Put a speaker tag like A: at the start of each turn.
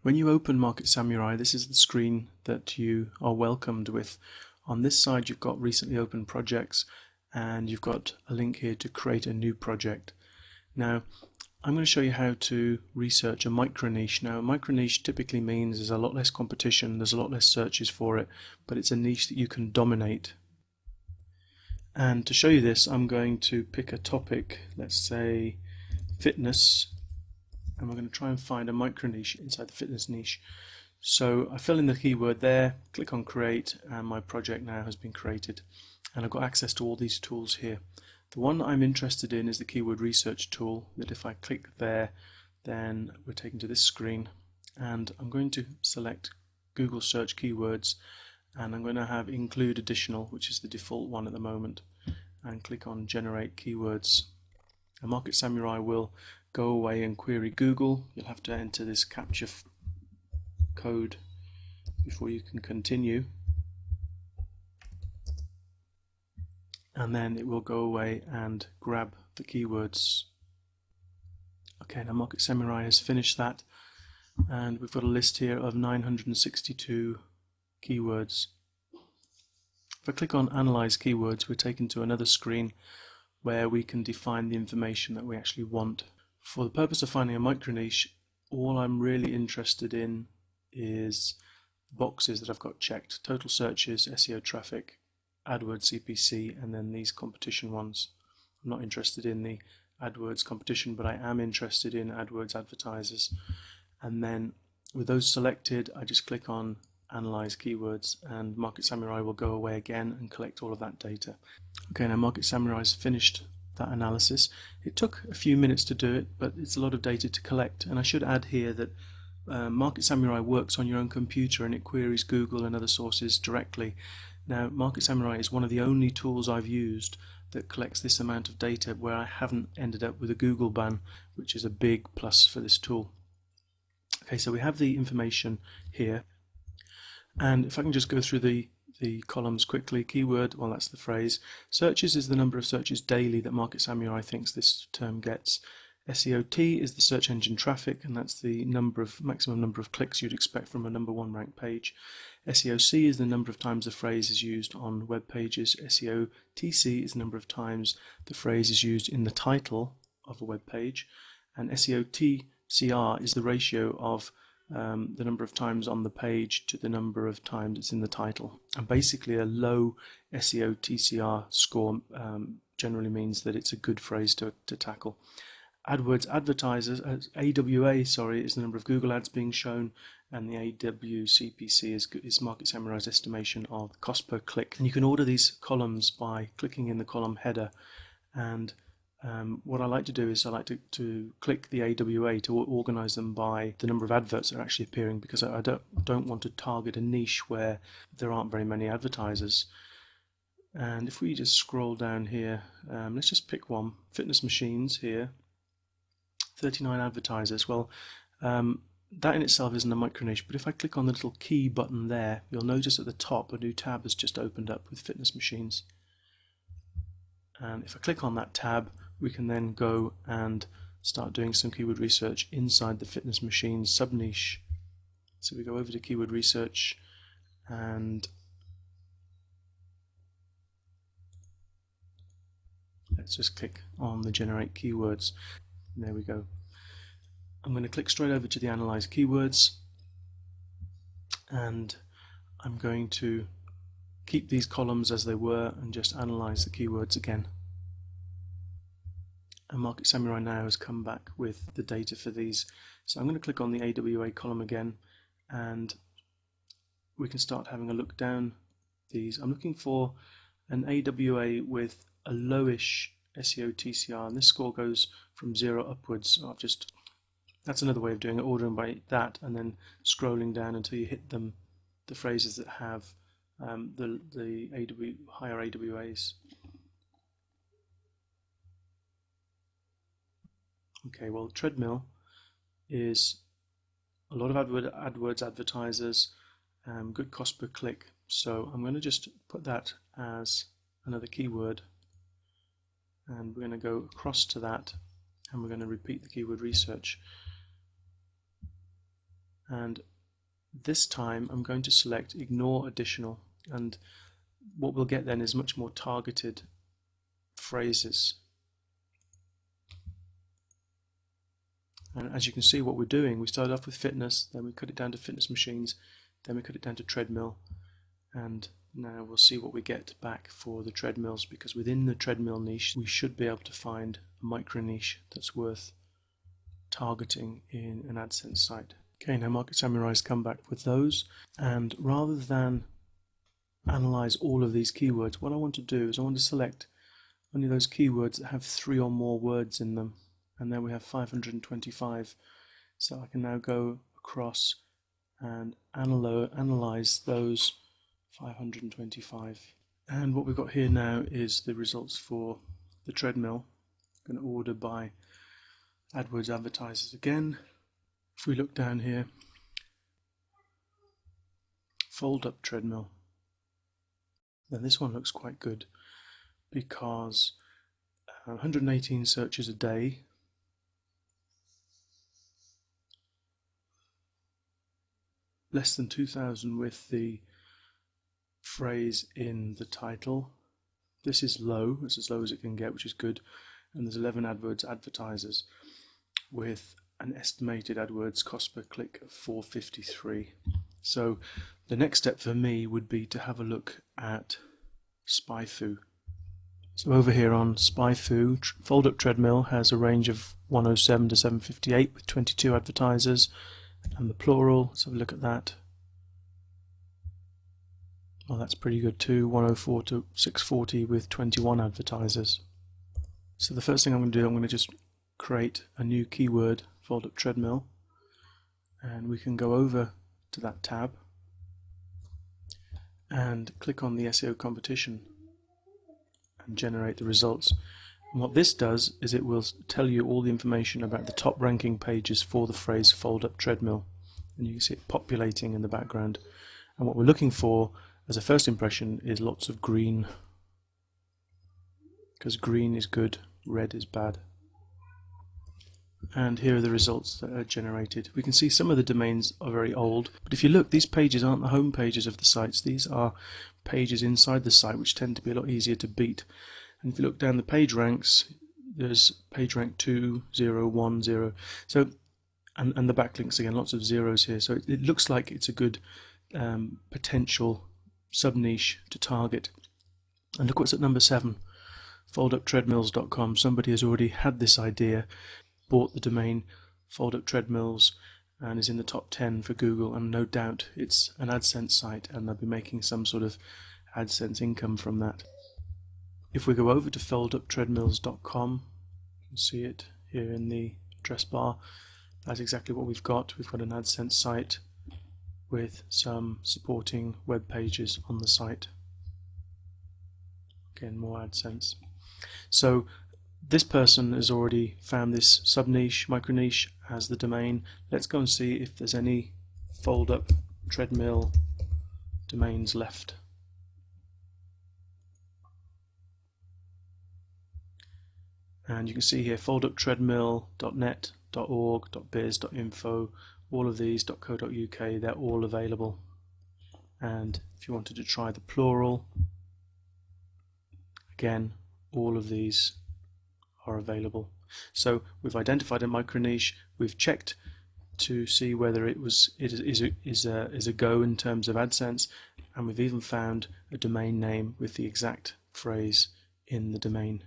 A: When you open Market Samurai, this is the screen that you are welcomed with. On this side you've got recently opened projects, and you've got a link here to create a new project. Now I'm going to show you how to research a micro niche. Now a micro niche typically means there's a lot less competition, there's a lot less searches for it, but it's a niche that you can dominate. And to show you this, I'm going to pick a topic, let's say fitness, and we're going to try and find a micro niche inside the fitness niche. So I fill in the keyword there, click on create, and my project now has been created, and I've got access to all these tools here. The one I'm interested in is the keyword research tool, that if I click there then we're taken to this screen, and I'm going to select Google search keywords, and I'm going to have include additional, which is the default one at the moment, and click on generate keywords. And Market Samurai will go away and query Google. You'll have to enter this CAPTCHA code before you can continue, and then it will go away and grab the keywords. Okay, now Market Samurai has finished that, and we've got a list here of 962 keywords. If I click on Analyze Keywords, we're taken to another screen where we can define the information that we actually want. For the purpose of finding a micro niche, all I'm really interested in is boxes that I've got checked: total searches, SEO traffic, AdWords CPC, and then these competition ones. I'm not interested in the AdWords competition, but I am interested in AdWords advertisers. And then with those selected, I just click on Analyze Keywords, and Market Samurai will go away again and collect all of that data. Okay, now Market Samurai has finished that analysis. It took a few minutes to do it, but it's a lot of data to collect. And I should add here that Market Samurai works on your own computer, and it queries Google and other sources directly. Now Market Samurai is one of the only tools I've used that collects this amount of data where I haven't ended up with a Google ban, which is a big plus for this tool. Okay, so we have the information here, and if I can just go through the columns quickly. Keyword, well, that's the phrase. Searches is the number of searches daily that Market Samurai thinks this term gets. SEOT is the search engine traffic, and that's the maximum number of clicks you'd expect from a #1 ranked page. SEOC is the number of times the phrase is used on web pages. SEOTC is the number of times the phrase is used in the title of a web page, and SEOTCR is the ratio of the number of times on the page to the number of times it's in the title. And basically a low SEO TCR score generally means that it's a good phrase to tackle. AdWords advertisers, AWA, is the number of Google ads being shown, and the AWCPC is Market Samurai's estimation of cost per click. And you can order these columns by clicking in the column header, and what I like to do is I like to click the AWA to organize them by the number of adverts that are actually appearing, because I don't want to target a niche where there aren't very many advertisers. And if we just scroll down here, let's just pick one, fitness machines here, 39 advertisers. Well, that in itself isn't a micro niche, but if I click on the little key button there, you'll notice at the top a new tab has just opened up with fitness machines. And if I click on that tab, we can then go and start doing some keyword research inside the fitness machines sub-niche. So we go over to keyword research, and let's just click on the generate keywords. And there we go. I'm going to click straight over to the analyze keywords, and I'm going to keep these columns as they were and just analyze the keywords again. And Market Samurai now has come back with the data for these. So I'm going to click on the AWA column again, and we can start having a look down these. I'm looking for an AWA with a lowish SEO TCR, and this score goes from 0 upwards. So that's another way of doing it, ordering by that and then scrolling down until you hit the phrases that have the higher AWAs. Okay, well, treadmill is a lot of AdWords advertisers, good cost per click. So I'm going to just put that as another keyword, and we're going to go across to that, and we're going to repeat the keyword research. and this time I'm going to select ignore additional, and what we'll get then is much more targeted phrases. And as you can see, what we're doing, we started off with fitness, then we cut it down to fitness machines, then we cut it down to treadmill, and now we'll see what we get back for the treadmills, because within the treadmill niche we should be able to find a micro niche that's worth targeting in an AdSense site. Okay, now Market Samurai's come back with those, and rather than analyze all of these keywords, what I want to do is I want to select only those keywords that have 3 or more words in them, and then we have 525. So I can now go across and analyze those 525. And what we've got here now is the results for the treadmill. I'm going to order by AdWords advertisers again. If we look down here, fold up treadmill, then this one looks quite good because 118 searches a day, less than 2,000 with the phrase in the title. This is low, it's as low as it can get, which is good, and there's 11 AdWords advertisers with an estimated AdWords cost per click of $4.53. So the next step for me would be to have a look at SpyFu. So over here on SpyFu, Fold Up Treadmill has a range of 107 to 758 with 22 advertisers, and the plural, let's have a look at that. Well, that's pretty good too, 104 to 640 with 21 advertisers. So the first thing I'm going to do, I'm going to just create a new keyword, Fold Up Treadmill, and we can go over to that tab and click on the SEO competition and generate the results. And what this does is it will tell you all the information about the top ranking pages for the phrase Fold Up Treadmill, and you can see it populating in the background. And what we're looking for as a first impression is lots of green, because green is good, red is bad. And here are the results that are generated. We can see some of the domains are very old, but if you look, these pages aren't the home pages of the sites. These are pages inside the site which tend to be a lot easier to beat. And if you look down the page ranks, there's page rank 2, 0, 1, 0. So, and the backlinks again, lots of zeros here. So it looks like it's a good potential sub-niche to target. And look what's at number 7, folduptreadmills.com. Somebody has already had this idea, bought the domain Fold Up Treadmills, and is in the top 10 for Google, and no doubt it's an AdSense site and they'll be making some sort of AdSense income from that. If we go over to folduptreadmills.com, you can see it here in the address bar. That's exactly what we've got. We've got an AdSense site with some supporting web pages on the site. Again, more AdSense. So this person has already found this sub-niche, micro-niche as the domain. Let's go and see if there's any Fold Up Treadmill domains left. And you can see here folduptreadmill.net, .org, .biz, .info, all of these, .co.uk, they're all available. And if you wanted to try the plural, again, all of these are available. So we've identified a micro niche, we've checked to see whether it is a go in terms of AdSense, and we've even found a domain name with the exact phrase in the domain.